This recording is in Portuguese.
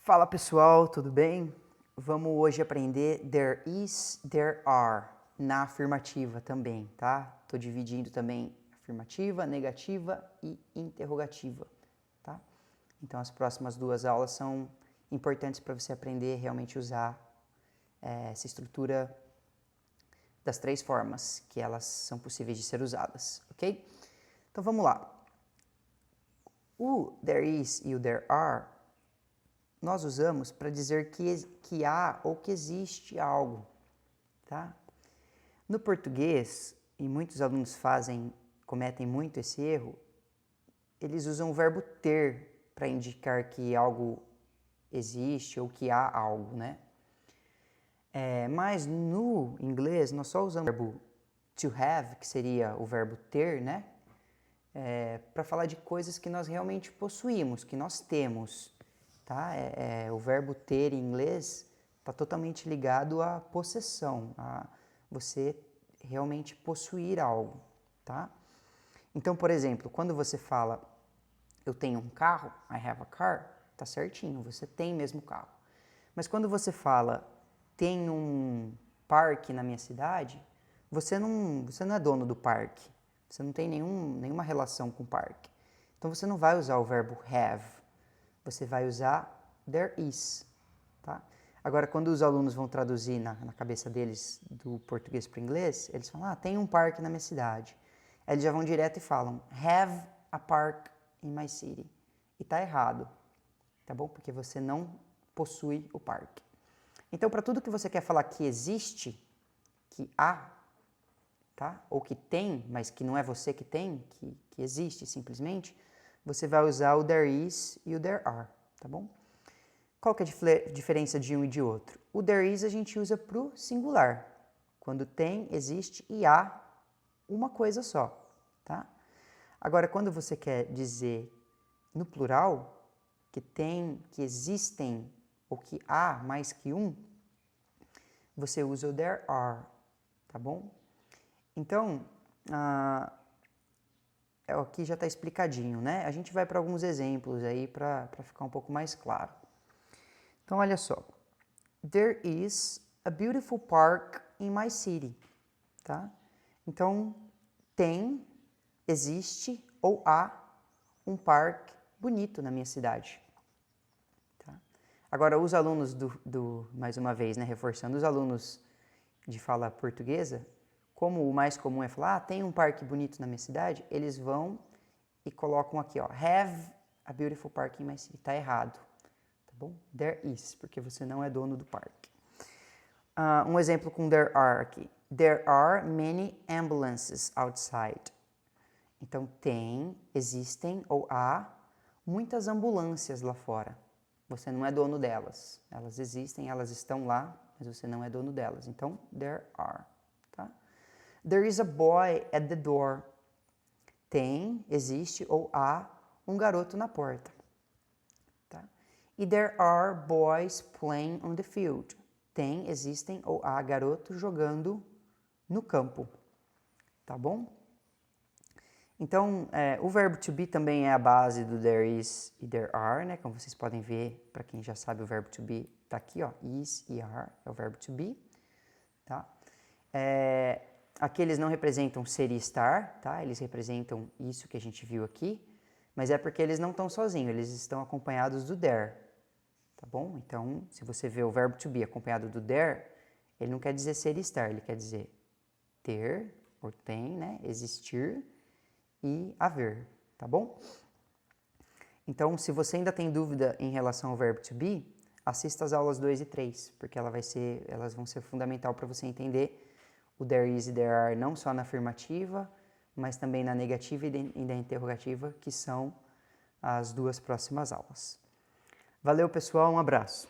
Fala pessoal, tudo bem? Vamos hoje aprender there is, there are, na afirmativa também, tá? Tô dividindo também afirmativa, negativa e interrogativa, tá? Então as próximas duas aulas são importantes para você aprender realmente usar essa estrutura das três formas que elas são possíveis de ser usadas, ok? Então vamos lá. O there is e o there are nós usamos para dizer que há ou que existe algo, tá? No português, e muitos alunos cometem muito esse erro, eles usam o verbo ter para indicar que algo existe ou que há algo, né? Mas no inglês nós só usamos o verbo to have, que seria o verbo ter, né? Para falar de coisas que nós realmente possuímos, que nós temos. Tá? O verbo ter em inglês está totalmente ligado à possessão, a você realmente possuir algo, tá? Então, por exemplo, quando você fala eu tenho um carro, I have a car, tá certinho, você tem mesmo carro. Mas quando você fala tem um parque na minha cidade, você não é dono do parque, você não tem nenhuma relação com o parque. Então você não vai usar o verbo have, você vai usar there is, tá? Agora, quando os alunos vão traduzir na cabeça deles do português para o inglês, eles falam, tem um parque na minha cidade. Aí eles já vão direto e falam, have a park in my city. E tá errado, tá bom? Porque você não possui o parque. Então, para tudo que você quer falar que existe, que há, tá? Ou que tem, mas que não é você que tem, que existe simplesmente, você vai usar o there is e o there are, tá bom? Qual que é a diferença de um e de outro? O there is a gente usa para o singular, quando tem, existe e há uma coisa só, tá? Agora, quando você quer dizer no plural, que tem, que existem ou que há mais que um, você usa o there are, tá bom? Então, aqui já está explicadinho, né? A gente vai para alguns exemplos aí para ficar um pouco mais claro. Então, olha só. There is a beautiful park in my city, tá? Então, tem, existe ou há um parque bonito na minha cidade. Tá? Agora, os alunos mais uma vez, né, reforçando, os alunos de fala portuguesa, como o mais comum é falar, tem um parque bonito na minha cidade, eles vão e colocam aqui, ó, have a beautiful park in my city. Tá errado, tá bom? There is, porque você não é dono do parque. Um exemplo com there are aqui. There are many ambulances outside. Então, existem ou há muitas ambulâncias lá fora. Você não é dono delas. Elas existem, elas estão lá, mas você não é dono delas. Então, there are, tá? There is a boy at the door. Existe ou há um garoto na porta. Tá? E there are boys playing on the field. Existem ou há garotos jogando no campo. Tá bom? Então, o verbo to be também é a base do there is e there are, né? Como vocês podem ver, para quem já sabe, o verbo to be tá aqui, ó, is e are, é o verbo to be, tá? Aqui eles não representam ser e estar, tá? Eles representam isso que a gente viu aqui, mas é porque eles não estão sozinhos, eles estão acompanhados do there, tá bom? Então, se você vê o verbo to be acompanhado do there, ele não quer dizer ser e estar, ele quer dizer ter, ou tem, né? Existir e haver, tá bom? Então, se você ainda tem dúvida em relação ao verbo to be, assista às aulas 2 e 3, porque elas vão ser fundamental para você entender o there is e there are não só na afirmativa, mas também na negativa e na interrogativa, que são as duas próximas aulas. Valeu, pessoal, um abraço.